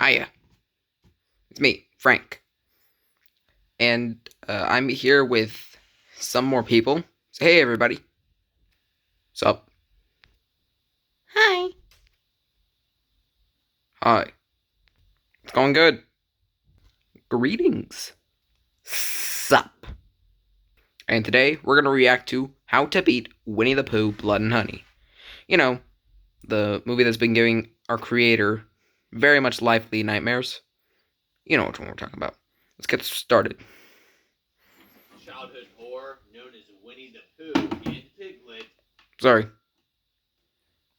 Hiya, it's me, Frank, and I'm here with some more people. Say hey, everybody. What's up? Hi. Hi. It's going good. Greetings. Sup. And today we're gonna react to How to Beat Winnie the Pooh, Blood and Honey. You know, the movie that's been giving our creator very much lively nightmares. You know which one we're talking about. Let's get started. Childhood horror known as Winnie the Pooh and Piglet. Sorry.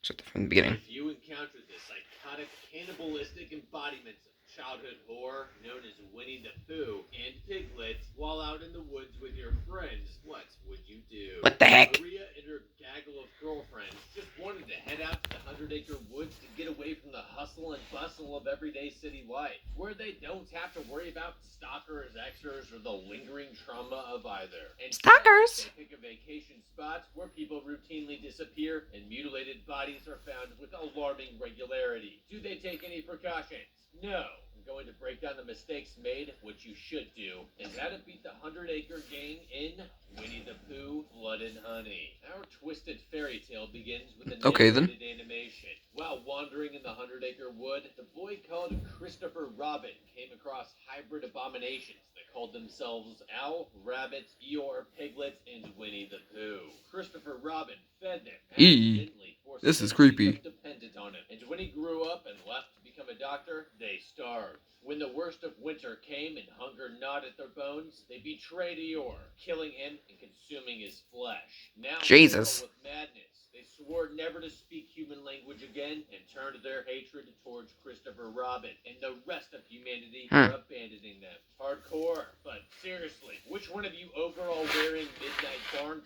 Start from the beginning. If you encounter the psychotic, cannibalistic embodiments of childhood horror known as Winnie the Pooh and Piglet while out in the woods with your friends, what would you do? What the heck? Maria and her gaggle of girlfriends just wanted to head out to the 100-acre woods to get away from the hustle and bustle of everyday city life, where they don't have to worry about stalkers, extras, or the lingering trauma of either. And Stalkers? they pick a vacation spot where people routinely disappear and mutilated bodies are found with alarming regularity. Do they take any precautions? No. I'm going to break down the mistakes made, what you should do, and how to beat the 100-acre gang in Winnie the Pooh, Blood and Honey. Our twisted fairy tale begins with an animated animation. While wandering in the 100-acre wood, the boy called Christopher Robin came across hybrid abominations that called themselves Owl, Rabbit, Eeyore, Piglet, and Winnie the Pooh. Christopher Robin fed them, accidentally forcing This is them to creepy. become dependent on him. And when he grew up and left to become a doctor, they starved. When the worst of winter came and hunger gnawed at their bones, they betrayed Eeyore, killing him and consuming his flesh. Now, Jesus. filled with madness, they swore never to speak human language again and turned their hatred towards Christopher Robin and the rest of humanity for abandoning them. Hardcore, but seriously, which one of you overall wearing midnight barn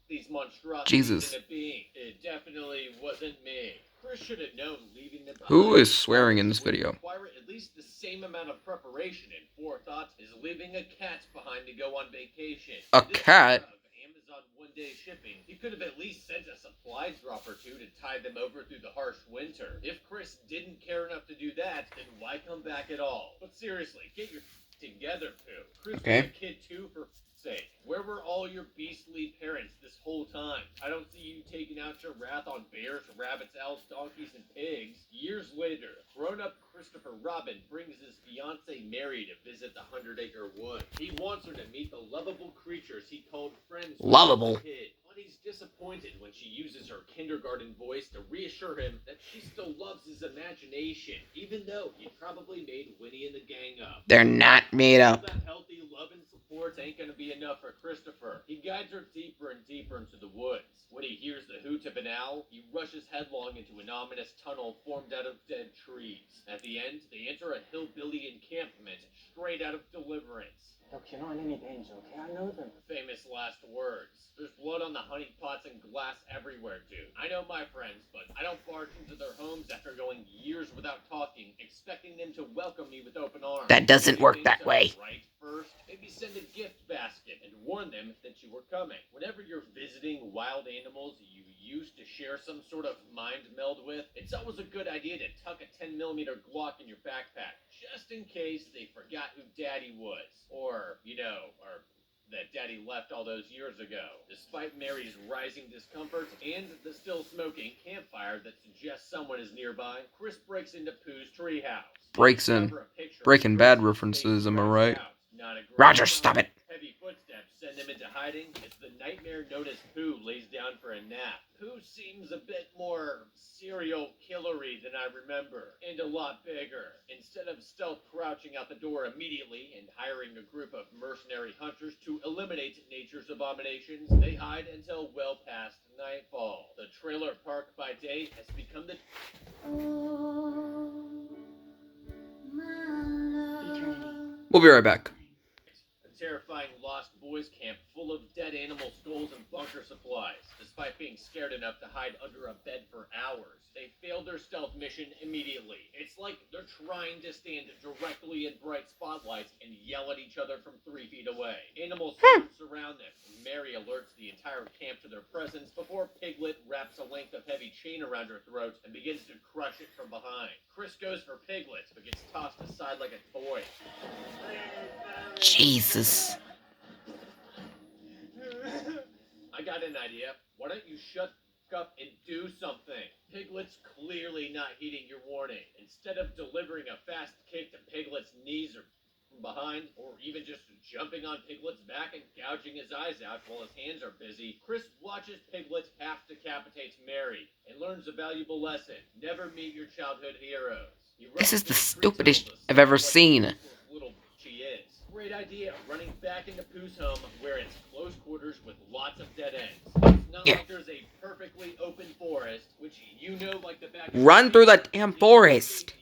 these monstrosities Jesus. into being? It definitely wasn't me. Chris should have known leaving them behind. Who is swearing in this would video? require at least the same amount of preparation and forethought as leaving a cat behind to go on vacation. A In this cat? era of Amazon one-day shipping, he could have at least sent a supply drop or two to tide them over through the harsh winter. If Chris didn't care enough to do that, then why come back at all? But seriously, get your together, Pooh. Chris was a kid too, for sake. Where were all your beastly parents this whole time? I don't see you taking out your wrath on bears, rabbits, owls, donkeys, and pigs. Years later, grown-up Christopher Robin brings his fiancée Mary to visit the 100-acre wood. He wants her to meet the lovable creatures he called friends when he was a kid. But he's disappointed when she uses her kindergarten voice to reassure him that she still loves his imagination, even though he probably made Winnie and the gang up. They're not made up. That healthy love and support ain't gonna be enough for Christopher. He guides her deeper and deeper into the woods. When he hears the hoot of an owl, he rushes headlong into an ominous tunnel formed out of dead trees. At the end, they enter a hillbilly encampment straight out of Deliverance. Look, you're not in any danger, okay? I know them. Famous last words. There's blood on the honey pots and glass everywhere, dude. I know my friends, but I don't barge into their homes after going years without talking, expecting them to welcome me with open arms. That doesn't work that way. Right first, maybe send a gift basket and warn them that you were coming. Whenever you're visiting wild animals you used to share some sort of mind meld with, it's always a good idea to tuck a 10mm Glock in your backpack, just in case they forgot who Daddy was. Or that Daddy left all those years ago. Despite Mary's rising discomfort and the still smoking campfire that suggests someone is nearby, Chris breaks into Pooh's treehouse. Breaks in. Breaking Bad references, am I right? Roger, stop it. Heavy footsteps send him into hiding as the nightmare known as Pooh lays down for a nap. Pooh seems a bit more serial killery than I remember, and a lot bigger. Instead of stealth crouching out the door immediately and hiring a group of mercenary hunters to eliminate nature's abominations, they hide until well past nightfall. The trailer park by day has become the We'll be right back. a terrifying lost boys camp full of dead dead animal skulls and bunker supplies. Despite being scared enough to hide under a bed for hours, they failed their stealth mission immediately. It's like they're trying to stand directly in bright spotlights and yell at each other from 3 feet away. Animals surround them, and Mary alerts the entire camp to their presence before Piglet wraps a length of heavy chain around her throat and begins to crush it from behind. Chris goes for Piglet, but gets tossed aside like a toy. Jesus. I got an idea. Why don't you shut up and do something? Piglet's clearly not heeding your warning. Instead of delivering a fast kick to Piglet's knees or from behind, or even just jumping on Piglet's back and gouging his eyes out while his hands are busy, Chris watches Piglet half decapitates Mary and learns a valuable lesson. Never meet your childhood heroes. This is the stupidest I've ever seen. Little she is. Great idea, running back into Pooh's home where it's close quarters with lots of dead ends. It's not like there's a perfectly open forest, which you know like the back of Run through the damn forest.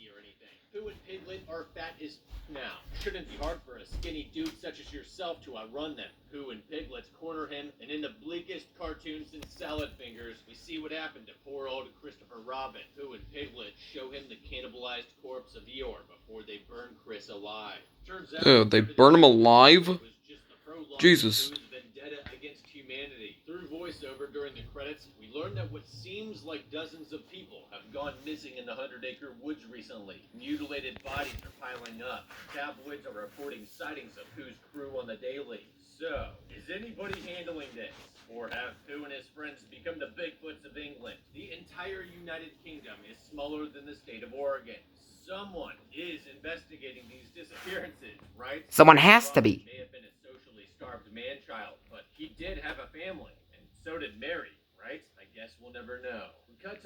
Pooh and Piglet are fat as now. Shouldn't be hard for a skinny dude such as yourself to outrun them. Pooh and Piglet corner him, and in the bleakest cartoon since Salad Fingers, we see what happened to poor old Christopher Robin. Pooh and Piglet show him the cannibalized corpse of Eeyore before they burn Chris alive. Turns out, Oh, they burn him alive? was just the prologue Jesus. to Pooh's vendetta against humanity. Through voiceover during the credits, we learned that what seems like dozens of people have gone missing in the 100-acre woods recently. Mutilated bodies are piling up. Tabloids are reporting sightings of Pooh's crew on the daily. So, is anybody handling this? Or have Pooh and his friends become the Bigfoots of England? The entire United Kingdom is smaller than the state of Oregon. Someone is investigating these disappearances, right? Someone has to be. May have been a socially starved man-child, but he did have a family, and so did Mary, right? I guess we'll never know.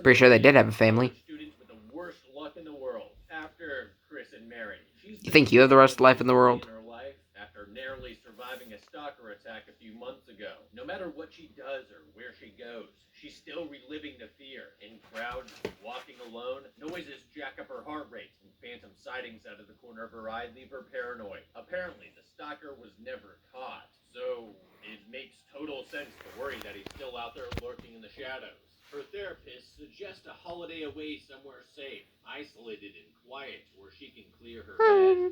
Pretty sure they did have a family. Students with the worst luck in the world. After Chris and Mary, You think you have the rest of life in the world? in her life after narrowly surviving a stalker attack a few months ago. No matter what she does or where she goes, she's still reliving the fear. In crowds, walking alone, noises jack up her heart rate, and phantom sightings out of the corner of her eye leave her paranoid. Apparently, the stalker was never caught, so it makes total sense to worry that he's still out there lurking in the shadows. Her therapist suggests a holiday away somewhere safe, isolated and quiet, where she can clear her head.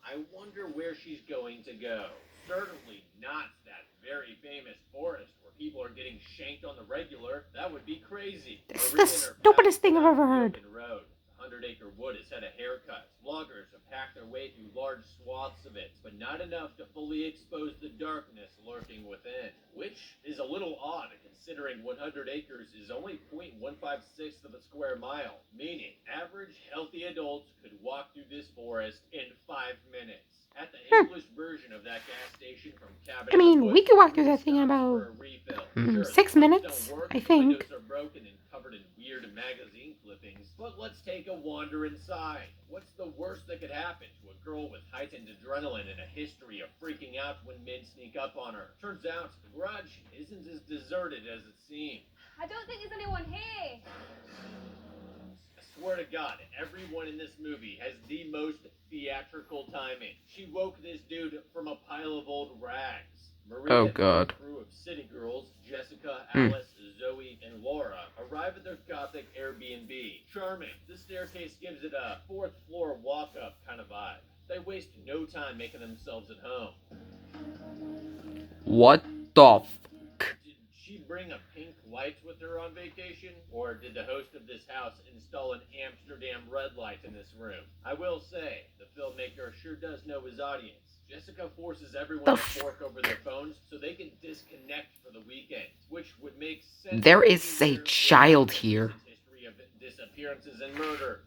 I wonder where she's going to go. Certainly not that very famous forest where people are getting shanked on the regular. That would be crazy. This is the stupidest thing I've ever heard. Road. 100-acre wood has had a haircut. Loggers have packed their way through large swaths of it, but not enough to fully expose the darkness lurking within. Which is a little odd, considering 100 acres is only 0.156 of a square mile, meaning average healthy adults could walk through this forest in 5 minutes. At the English version of that gas station from Cabin I mean, in the we Woods, could walk through that thing in stops about for a refill. Sure, 6 the pumps minutes, don't work, I the think. windows are broken and covered in weird magazine clippings. But let's take a wander inside. What's the worst that could happen to a girl with heightened adrenaline and a history of freaking out when men sneak up on her? Turns out the garage isn't as deserted as it seems. I don't think there's anyone here. I swear to God, everyone in this movie has the most theatrical timing. She woke this dude from a pile of old rags. Maria Oh, and God. her crew of city girls, Jessica, Alice, Zoe, and Laura, arrive at their gothic Airbnb. Charming. The staircase gives it a fourth floor walk-up kind of vibe. They waste no time making themselves at home. What the Did she bring a pink light with her on vacation? Or did the host of this house install an Amsterdam red light in this room? I will say, the filmmaker sure does know his audience. Jessica forces everyone to fork over their phones so they can disconnect for the weekend, which would make sense. There is a child here. History of disappearances and murders.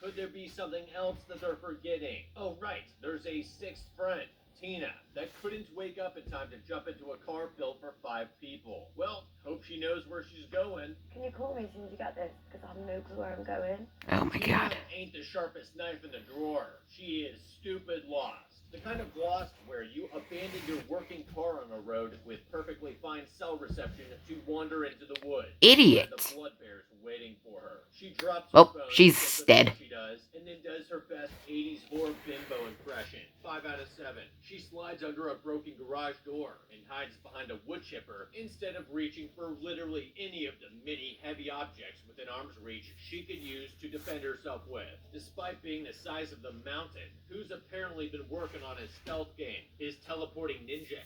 Could there be something else that they're forgetting? Oh, right. There's a sixth friend, Tina, that couldn't wake up in time to jump into a car filled for 5 people. Well, hope she knows where she's going. Can you call me as soon as you get this? Because I have no clue where I'm going. Oh my Tina God. ain't the sharpest knife in the drawer. She is stupid lost. The kind of lost where you abandon your working car on a road with perfectly fine cell reception to wander into the woods. Idiot. The blood bear's waiting for her. She drops her Well, phone, she's just as dead. She does, does, and then does her best 80s horror bimbo impression. 5 out of 7. She slides under a broken garage door and hides behind a wood chipper instead of reaching for literally any of the many heavy objects within arm's reach she could use to defend herself with. Despite being the size of the mountain, Pooh's apparently been working on his stealth game. His teleporting ninja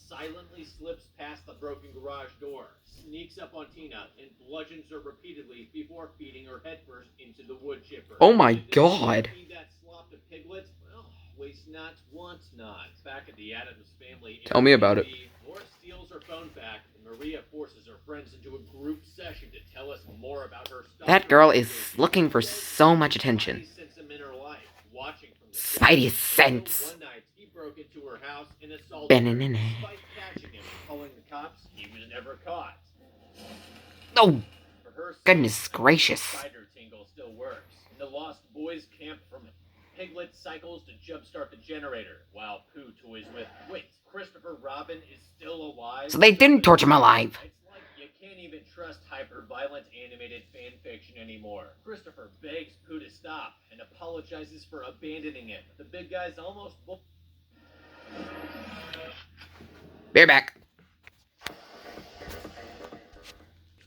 silently slips past the broken garage door, sneaks up on Tina, and bludgeons her repeatedly before feeding her headfirst into the wood chipper. Oh my god. Feed that slop to Piglet? Well, waste not, want not. Back at the Addams family, Tell me about it. Laura steals her phone back, and Maria forces her friends into a group session to tell us more about her stuff. That girl is looking for so much attention. Spidey sense. One night, he broke into her house and assaulted her. Banana. Despite catching him and calling the cops, he was never caught. Oh, For her goodness sake, gracious. Spider Tingle still works. In the Lost Boys camp from Piglet cycles to jumpstart the generator, while Pooh toys with wait, Christopher Robin is still alive. So they didn't torture him alive. It's like you can't even trust hyper-violent animated fan fiction anymore. Christopher begs Pooh to stop and apologizes for abandoning him. The big guy's almost Be back.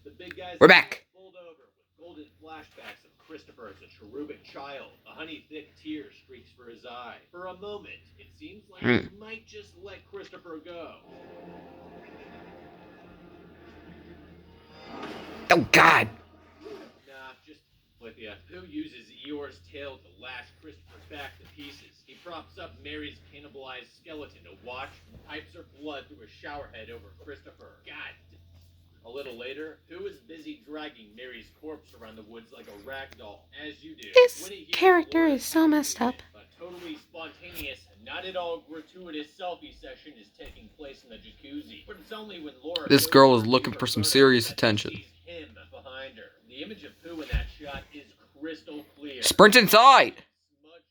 The big guy's We're back. pulled over with golden flashbacks of Christopher as a cherubic child. A honey-thick tear streaks for his eye. For a moment, it seems like he might just let Christopher go. Oh god. Nah, just with ya. Pooh uses Eeyore's tail to lash Christopher's back to pieces. He props up Mary's cannibalized skeleton to watch and pipes her blood through a shower head over Christopher. God. A little later, Pooh is busy dragging Mary's corpse around the woods like a rag doll, as you do. This When he hears character Laura's is so messed up. a totally spontaneous, not at all gratuitous selfie session is taking place in the jacuzzi. But it's only when Laura This goes girl over is to looking her for some photo serious that she attention. sees him behind her. The image of Pooh in that shot is crystal clear. Sprint inside. Smudged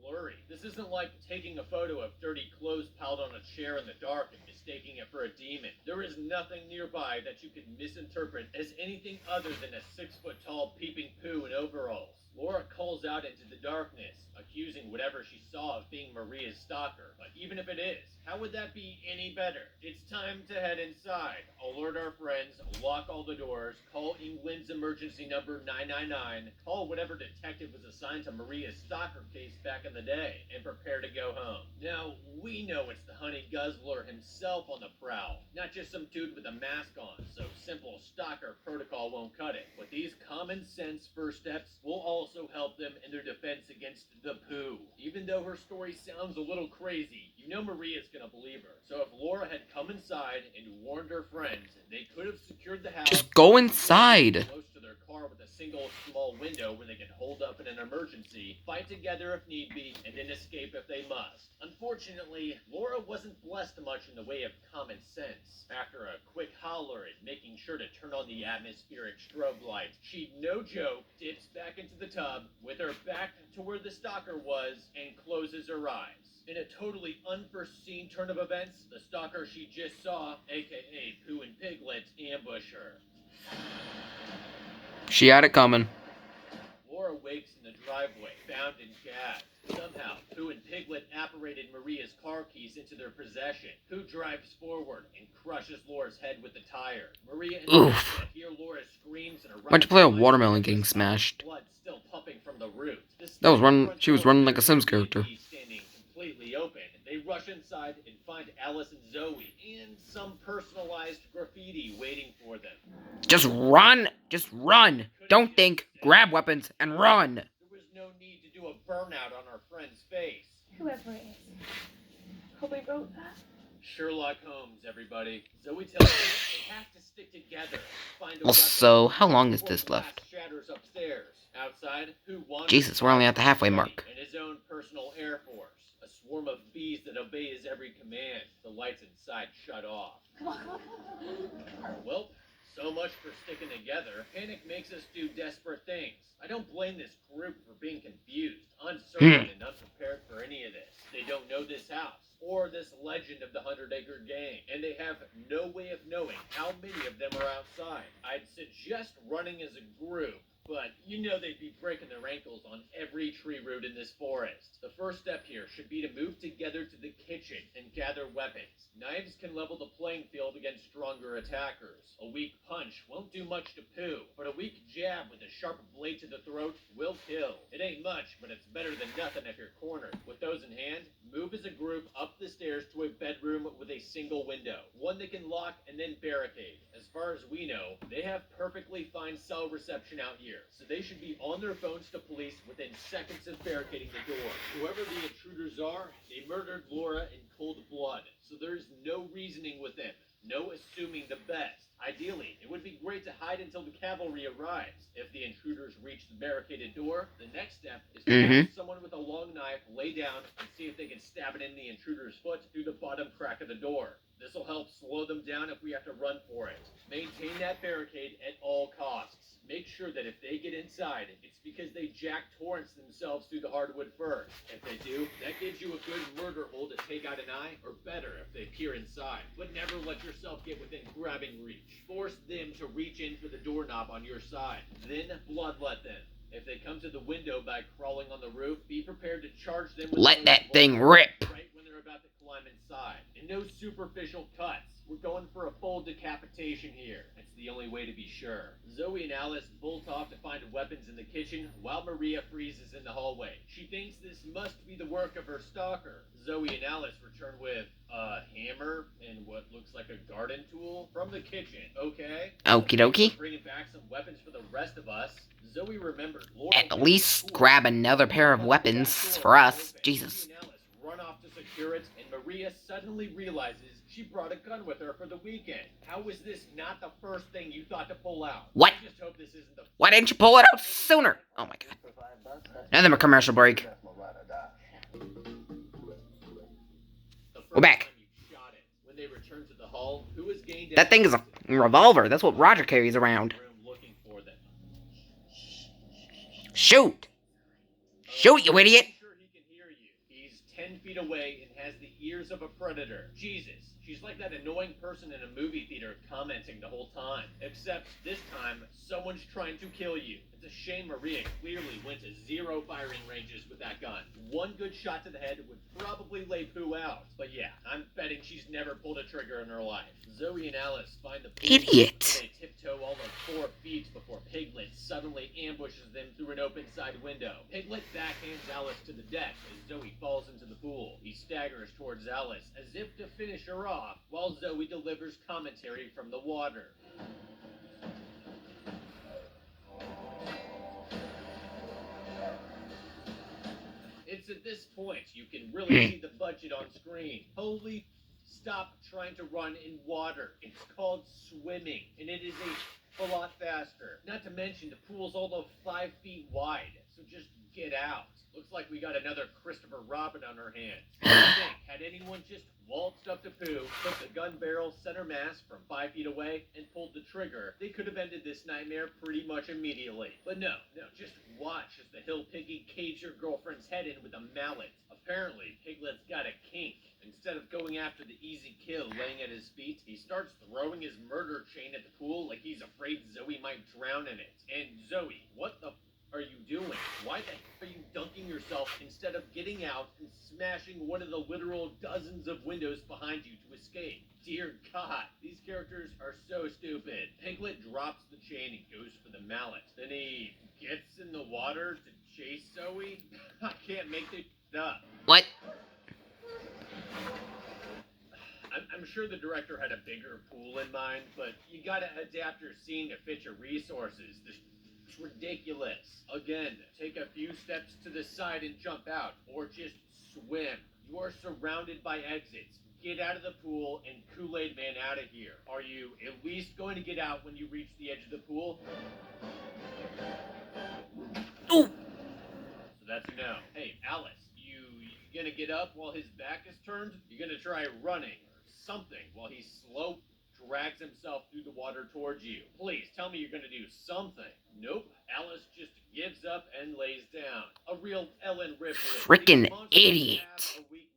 or blurry. This isn't like taking a photo of dirty clothes piled on a chair in the dark and mistaking it for a demon. There is nothing nearby that you can misinterpret as anything other than a 6-foot-tall peeping Pooh in overalls. Laura calls out into the darkness, accusing whatever she saw of being Maria's stalker. But even if it is, how would that be any better? It's time to head inside, alert our friends, lock all the doors, call England's emergency number 999, call whatever detective was assigned to Maria's stalker case back in the day, and prepare to go home. Now, we know it's the honey guzzler himself on the prowl, not just some dude with a mask on, so simple stalker protocol won't cut it. But these common sense first steps will also help them in their defense against the Pooh. Even though her story sounds a little crazy, you know Maria's gonna believe her. So if Laura had come inside and warned her friends, they could have secured the house. Just go inside. Close to their car with a single small window where they can hold up in an emergency, fight together if need be, and then escape if they must. Unfortunately, Laura wasn't blessed much in the way of common sense. After a quick holler and making sure to turn on the atmospheric strobe lights, she, no joke, dips back into the tub with her back to where the stalker was and closes her eyes. In a totally unforeseen turn of events, the stalker she just saw, aka Pooh and Piglet, ambush her. She had it coming. Laura wakes in the driveway, bound and gagged. Somehow, Pooh and Piglet apparated Maria's car keys into their possession. Pooh drives forward and crushes Laura's head with the tire. Maria and Piglet hear Laura's screams and Why'd you play a watermelon getting smashed? Blood still pumping from the root. That was run. She was running like a Sims character. Standing completely open. They rush inside and find Alice and Zoe and some personalized graffiti waiting for them. Just run. Just run. Don't think. Grab weapons and run. There was no need to do a burnout on our friend's face. Whoever it is. Probably wrote that. Sherlock Holmes, everybody. Zoe tells them they have to stick together. Find a Also, weapon how long is before this glass left? Shatters upstairs. Outside, Pooh wanders Jesus, we're only at the halfway mark. and his own personal air force. A swarm of bees that obey his every command. The lights inside shut off. Come on, come on, come on. Well, so much for sticking together. Panic makes us do desperate things. I don't blame this group for being confused, uncertain, and unprepared for any of this. They don't know this house or this legend of the 100-acre game, and they have no way of knowing how many of them are outside. I'd suggest running as a group But you know they'd be breaking their ankles on every tree root in this forest. The first step here should be to move together to the kitchen and gather weapons. Knives can level the playing field against stronger attackers. A weak punch won't do much to Pooh, but a weak jab with a sharp blade to the throat will kill. It ain't much, but it's better than nothing if you're cornered. With those in hand, move as a group up the stairs to a bedroom with a single window, one they can lock and then barricade. As far as we know, they have perfectly fine cell reception out here, so they should be on their phones to police within seconds of barricading the door. Whoever the intruders are, they murdered Laura in cold blood, so there's no reasoning with them. No assuming the best. Ideally, it would be great to hide until the cavalry arrives. If the intruders reach the barricaded door, the next step is to have someone with a long knife lay down and see if they can stab it in the intruder's foot through the bottom crack of the door. This will help slow them down if we have to run for it. Maintain that barricade at all costs. Make sure that if they get inside, it's because they Jack Torrance themselves through the hardwood first. If they do, that gives you a good murder hole to take out an eye, or better, if they peer inside. But never let yourself get within grabbing reach. Force them to reach in for the doorknob on your side. Then bloodlet them. If they come to the window by crawling on the roof, be prepared to charge them with Let that thing rip. right when they're about to climb inside. And no superficial cuts. We're going for a full decapitation here. It's the only way to be sure. Zoe and Alice bolt off to find weapons in the kitchen while Maria freezes in the hallway. She thinks this must be the work of her stalker. Zoe and Alice return with a hammer and what looks like a garden tool from the kitchen. Okay? Okie dokie. Bringing back some weapons for the rest of us. Zoe remembered Laura At least grab another pair of weapons for us. Jesus. Zoe and Alice run off to secure it, and Maria suddenly realizes she brought a gun with her for the weekend. How is this not the first thing you thought to pull out? What? I just hope this isn't the Why didn't you pull it out sooner? Oh my god. Another commercial break. We're back. When they return to the hall, who has gained That thing is a revolver. That's what Roger carries around. looking for them. Shoot! Shoot, you idiot! I'm sure he can hear you. He's 10 feet away and has the ears of a predator. Jesus, she's like that annoying person in a movie theater commenting the whole time. Except this time, someone's trying to kill you. It's a shame Maria clearly went to 0 firing ranges with that gun. One good shot to the head would probably lay Pooh out. But yeah, I'm betting she's never pulled a trigger in her life. Zoe and Alice find the Idiot. They tiptoe all of 4 feet before Piglet suddenly ambushes them through an open side window. Piglet backhands Alice to the deck as Zoe falls into the pool. He staggers towards Alice as if to finish her off, while Zoe delivers commentary from the water. It's at this point you can really see the budget on screen. Holy, stop trying to run in water. It's called swimming, and it is a lot faster. Not to mention the pool's all of 5 feet wide, so just get out. Looks like we got another Christopher Robin on our hands. What do you think? Had anyone just waltzed up to Pooh, put the gun barrel center mass from 5 feet away, and pulled the trigger, they could have ended this nightmare pretty much immediately. But no, just watch as the hill piggy caves your girlfriend's head in with a mallet. Apparently, Piglet's got a kink. Instead of going after the easy kill laying at his feet, he starts throwing his murder chain at the pool like he's afraid Zoe might drown in it. And Zoe, what the are you doing? Why the heck are you dunking yourself instead of getting out and smashing one of the literal dozens of windows behind you to escape? Dear God, these characters are so stupid. Piglet drops the chain and goes for the mallet. Then he gets in the water to chase Zoe? I can't make this up. What? I'm sure the director had a bigger pool in mind, but you gotta adapt your scene to fit your resources. It's ridiculous. Again, take a few steps to the side and jump out, or just swim. You are surrounded by exits. Get out of the pool and Kool-Aid Man out of here. Are you at least going to get out when you reach the edge of the pool? Ooh. So that's a no. Hey, Alice, you gonna get up while his back is turned? You gonna try running or something while he slow drags himself through the water towards you? Please tell me you're gonna do something. Nope. Alice just gives up and lays down. A real Ellen Ripley. Frickin' These monsters idiot. have a weakness.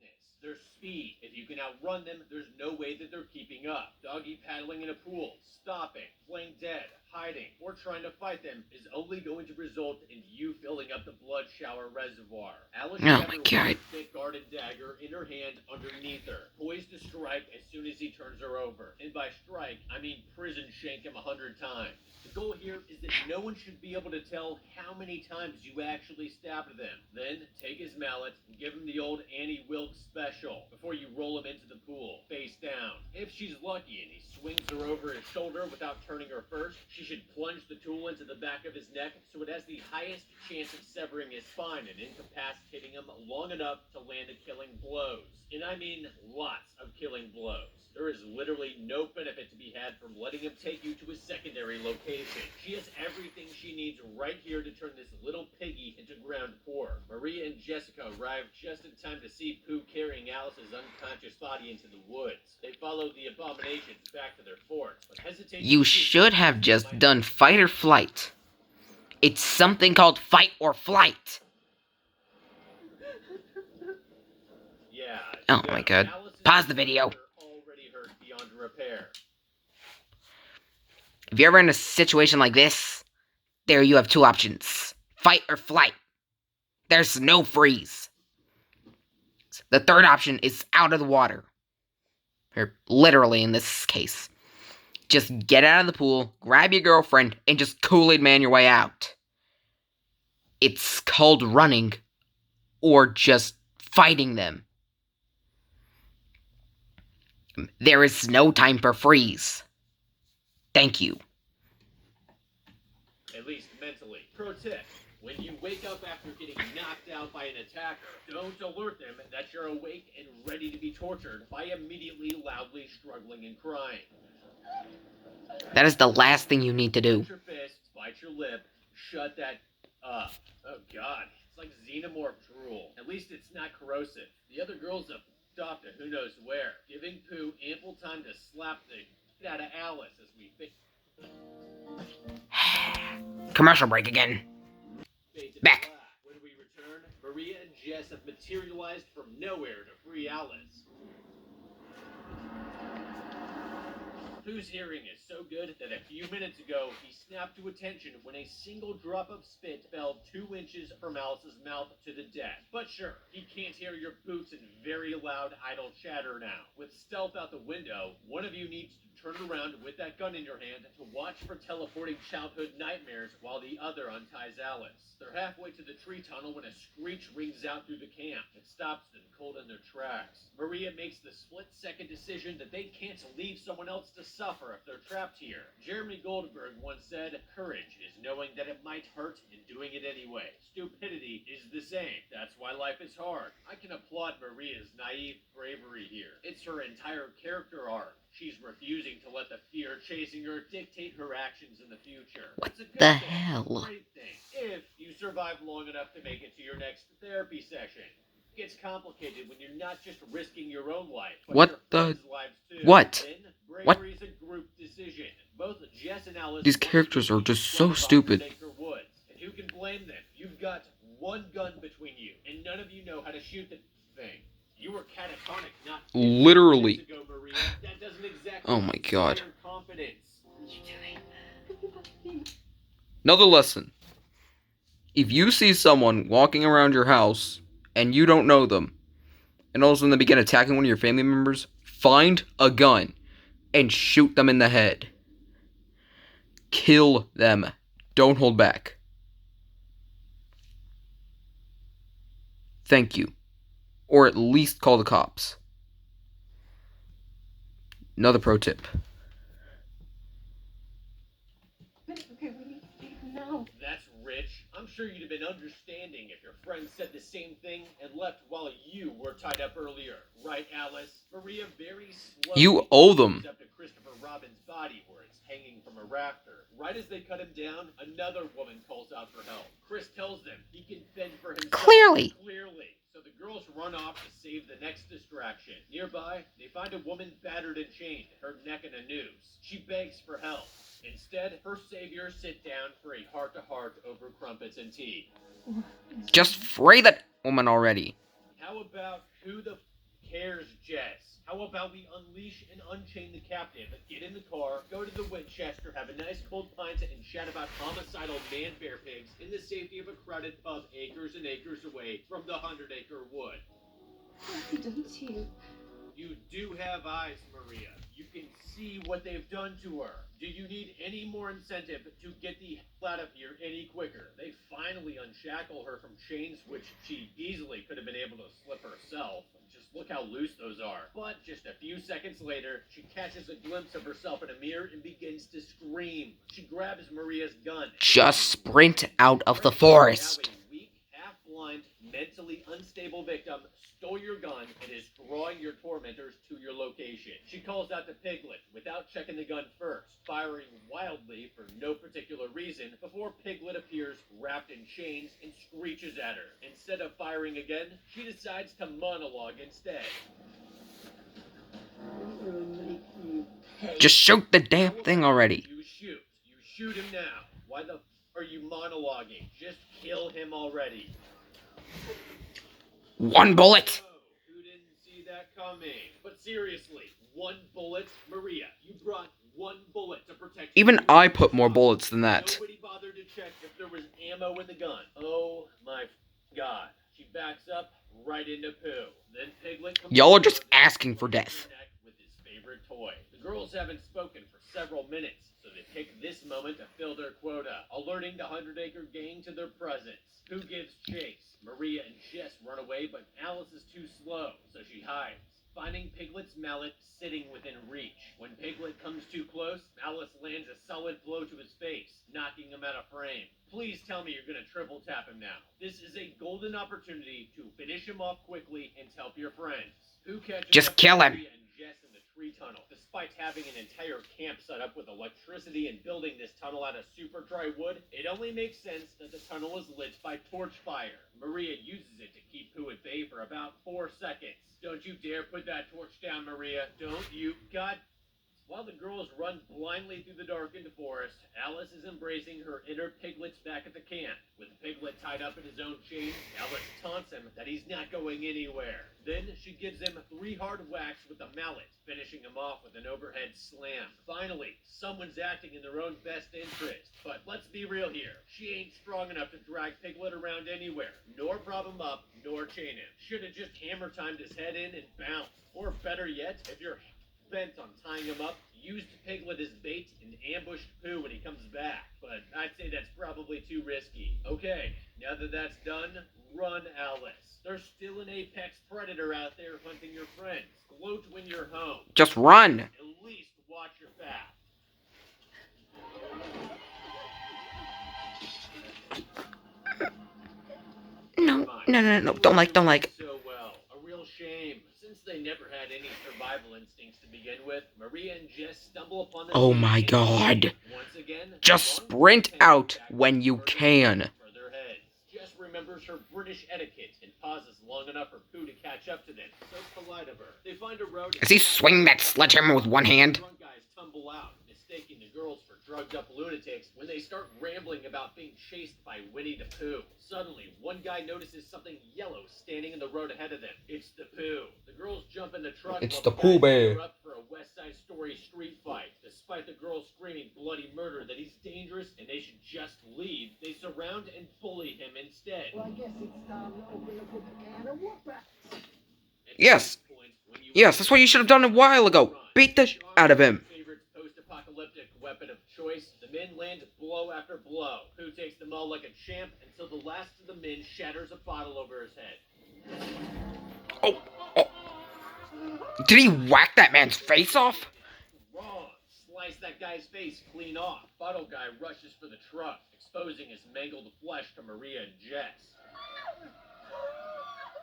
Their speed. If you can can outrun them, there's no way that they're keeping up. Doggy paddling in a pool, stopping, playing dead, hiding, or trying to fight them is only going to result in you filling up the blood shower reservoir. Alice should Oh have my her God. one thick guarded dagger in her hand underneath her, poised to strike as soon as he turns her over. And by strike, I mean prison shank him 100 times. The goal here is that no one should be able to tell how many times you actually stabbed them. Then take his mallet and give him the old Annie Wilkes special before you roll him into the pool, face down. If she's lucky and he swings her over his shoulder without turning her first, she should plunge the tool into the back of his neck so it has the highest chance of severing his spine and incapacitating him long enough to land the killing blows. And I mean lots of killing blows. There is literally no benefit to be had from letting him take you to a secondary location. She has everything she needs right here to turn this little piggy into ground pork. Maria and Jessica arrive just in time to see Pooh carrying Alice's unconscious body into the woods. They follow the abominations back to their fort, but hesitate. You should have just done fight or flight. It's something called fight or flight. Yeah. Oh my God. Pause the video. Already hurt beyond repair. If you're ever in a situation like this, there you have two options. Fight or flight. There's no freeze. The third option is out of the water. Or literally in this case. Just get out of the pool, grab your girlfriend, and just Kool-Aid Man your way out. It's called running, or just fighting them. There is no time for freeze. Thank you. At least mentally. Pro tip. When you wake up after getting knocked out by an attacker, don't alert them that you're awake and ready to be tortured by immediately loudly struggling and crying. That is the last thing you need to do. Clench your fist, bite your lip, shut that up. Oh God, it's like xenomorph drool. At least it's not corrosive. The other girls have stopped to who knows where, giving Pooh ample time to slap the shit out of Alice as we Commercial break again. Back. When we return, Maria and Jess have materialized from nowhere to free Alice. Pooh's hearing is so good that a few minutes ago he snapped to attention when a single drop of spit fell 2 inches from Alice's mouth to the deck. But sure, he can't hear your boots and very loud idle chatter now. With stealth out the window, one of you needs to turn around with that gun in your hand to watch for teleporting childhood nightmares while the other unties Alice. They're halfway to the tree tunnel when a screech rings out through the camp. It stops them cold in their tracks. Maria makes the split-second decision that they can't leave someone else to suffer if they're trapped here. Jeremy Goldberg once said, "Courage is knowing that it might hurt and doing it anyway. Stupidity is the same. That's why life is hard." I can applaud Maria's naive bravery here. It's her entire character arc. She's refusing to let the fear chasing her dictate her actions in the future. What It's a good the thing, hell? a great thing, if you survive long enough to make it to your next therapy session. It gets complicated when you're not just risking your own life, but What your the- friends' lives too. what? Then, What? bravery is a group decision. Both Jess and Alice These want to characters are be just strong so about stupid. Baker Woods. And who can blame them? You've got one gun between you, and none of you know how to shoot the thing. You were catatonic not 15 Literally. minutes ago, Maria. That doesn't exactly Oh my God. inspire confidence. Another lesson. If you see someone walking around your house and you don't know them, and all of a sudden they begin attacking one of your family members, find a gun and shoot them in the head. Kill them. Don't hold back. Thank you. Or at least call the cops. Another pro tip. Okay, we need to leave now. That's rich. I'm sure you'd have been understanding if your friend said the same thing and left while you were tied up earlier. Right, Alice? Maria very slowly You owe them. goes up to Christopher Robin's body where it's hanging from a rafter. Right as they cut him down, another woman calls out for help. Chris tells them he can fend for himself. Clearly. So the girls run off to save the next distraction. Nearby, they find a woman battered and chained, her neck in a noose. She begs for help. Instead, her saviors sit down for a heart-to-heart over crumpets and tea. Just free that woman already. How about who the cares, Jess? How about we unleash and unchain the captive, get in the car, go to the Winchester, have a nice cold pint, and chat about homicidal man-bear pigs in the safety of a crowded pub acres and acres away from the 100-acre wood. Why don't you? You do have eyes, Maria. You can see what they've done to her. Do you need any more incentive to get the hell out of here any quicker? They finally unshackle her from chains which she easily could have been able to slip herself. Just look how loose those are. But just a few seconds later, she catches a glimpse of herself in a mirror and begins to scream. She grabs Maria's gun. Just sprint out of the forest. Now a weak, half-blind, mentally unstable victim stole your gun and is drawing your tormentors to your location. She calls out to Piglet without checking the gun first, firing wildly for no particular reason before Piglet appears wrapped in chains and screeches at her. Instead of firing again, she decides to monologue instead. Just shoot the damn thing already. You shoot him now. Why the f are you monologuing? Just kill him already. One bullet. Oh, who didn't see that coming? But seriously, one bullet? Maria, you brought one bullet to protect Even you. I put more bullets than that. Nobody bothered to check if there was ammo in the gun. Oh my god. She backs up right into Pooh. Then Piglet comes Y'all are just asking for death. with his favorite toy. The girls haven't spoken for several minutes, so they pick this moment to fill their quota, alerting the 100-acre gang to their presence. Who gives chase? Maria and Jess run away, but Alice is too slow, so she hides, finding Piglet's mallet sitting within reach. When Piglet comes too close, Alice lands a solid blow to his face, knocking him out of frame. Please tell me you're going to triple tap him now. This is a golden opportunity to finish him off quickly and help your friends. Who catches Just up to kill him. Maria and Jess in the tree tunnel? Despite having an entire camp set up with electricity and building this tunnel out of super dry wood, it only makes sense that the tunnel is lit by torch fire. Maria uses it to keep Pooh at bay for about 4 seconds. Don't you dare put that torch down, Maria. Don't you? God. While the girls run blindly through the darkened forest, Alice is embracing her inner piglets back at the camp. With Piglet tied up in his own chains, Alice taunts him that he's not going anywhere. Then she gives him 3 hard whacks with a mallet, finishing him off with an overhead slam. Finally, someone's acting in their own best interest. But let's be real here. She ain't strong enough to drag Piglet around anywhere, nor prop him up, nor chain him. Should have just hammer timed his head in and bounced. Or better yet, if you're bent on tying him up, used Piglet as bait and ambushed Pooh when he comes back. But I'd say that's probably too risky. Okay, now that that's done, run, Alice. There's still an apex predator out there hunting your friends. Gloat when you're home. Just run. At least watch your back. No. Don't like. So well. A real shame. Since they never had any survival instincts to begin with, Maria and Jess stumble upon the Oh scene my and god. once again, Just wrong sprint attention out back when you further can. for their heads. Jess remembers her British etiquette and pauses long enough for Pooh to catch up to them. So polite of her. They find a road. Does he swing that sledgehammer with one hand? Drunk guys tumble out, mistaking the girls for drugged up lunatics when they start rambling about being chased by Winnie the Pooh. Suddenly, one guy notices something yellow standing in the road ahead of them. It's the Pooh. The girls jump in the truck. It's while the guys Pooh Bear. gear up for a West Side Story street fight. Despite the girls screaming bloody murder that he's dangerous and they should just leave, they surround and bully him instead. Well, I guess it's time to open up with a can of whoop-ass. Yes. Yes, that's what you should have done a while ago. Beat the sh out of him. Favorite post-apocalyptic weapon of choice. The men land blow after blow. Who takes them all like a champ until the last of the men shatters a bottle over his head. Oh. Did he whack that man's face off? Wrong. Slice that guy's face clean off. Bottle guy rushes for the truck, exposing his mangled flesh to Maria and Jess.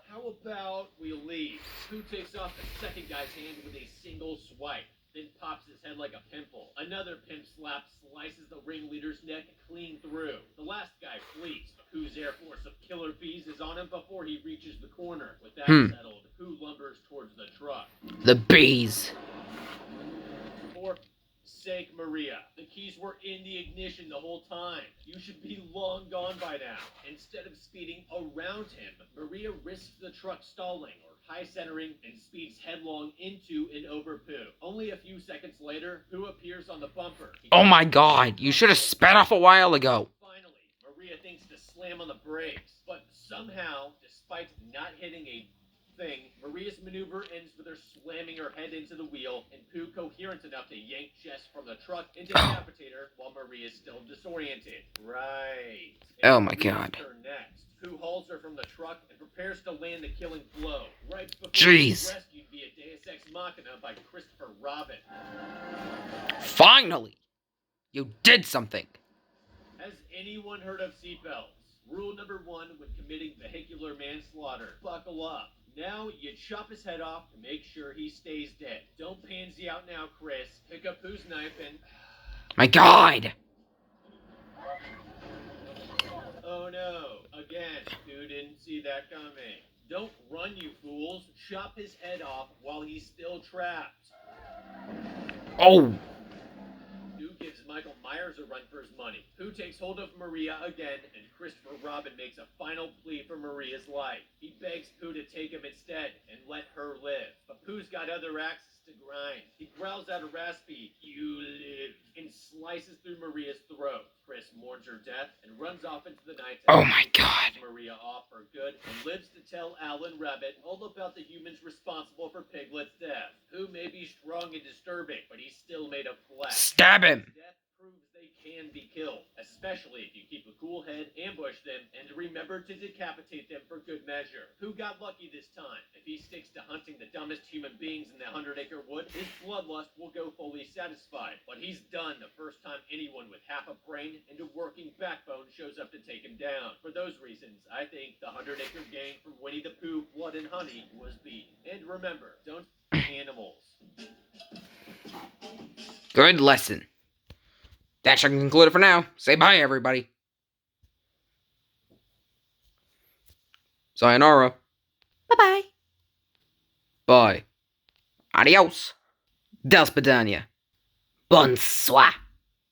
How about we leave? Who takes off the second guy's hand with a single swipe, then pops his head like a pimple. Another pimp slap slices the ringleader's neck clean through. The last guy flees, but Who's Air Force of killer bees is on him before he reaches the corner. With that settled, Who lumbers towards the truck. The bees. For sake, Maria. The keys were in the ignition the whole time. You should be long gone by now. Instead of speeding around him, Maria risks the truck stalling or high centering and speeds headlong into and over Pooh. Only a few seconds later, Pooh appears on the bumper. Oh my god, you should have sped off a while ago. Finally, Maria thinks to slam on the brakes, but somehow, despite not hitting a thing, Maria's maneuver ends with her slamming her head into the wheel and Pooh coherent enough to yank Jess from the truck and decapitate her while Maria's still disoriented. Right. Oh my god. Turn next. Pooh hauls her from the truck and prepares to land the killing blow, right before Jeez. she's rescued via Deus Ex Machina by Christopher Robin. Finally! You did something! Has anyone heard of seatbelts? Rule number 1 when committing vehicular manslaughter. Buckle up. Now, you chop his head off to make sure he stays dead. Don't pansy out now, Chris. Pick up Pooh's knife and... My god! Oh no. Again, Pooh didn't see that coming. Don't run, you fools. Chop his head off while he's still trapped. Oh! Pooh gives Michael Myers a run for his money. Pooh takes hold of Maria again, and Christopher Robin makes a final plea for Maria's life. He begs Pooh to take him instead and let her live. But Pooh's got other axes to grind. He growls out a raspy, "You live," and slices through Maria's throat. Chris mourns her death and runs off into the night. Oh my god. Maria off for good and lives to tell Alan Rabbit all about the humans responsible for Piglet's death. Pooh may be strong and disturbing, but he's still made of flesh. Stab him! Death proves they can be killed, especially if you keep a cool head, ambush them, and remember to decapitate them for good measure. Pooh got lucky this time. If he sticks to hunting the dumbest human beings in the 100-acre wood, his bloodlust will go fully satisfied. But he's done the first time anyone with half a brain and a working backbone shows up to take him down. For those reasons, I think the 100-acre gang from Winnie the Pooh, Blood and Honey was beaten. And remember, don't animals. Good lesson. That should conclude it for now. Say bye, everybody. Sayonara. Bye-bye. Bye. Adios. Del Spadania. Bonsoir.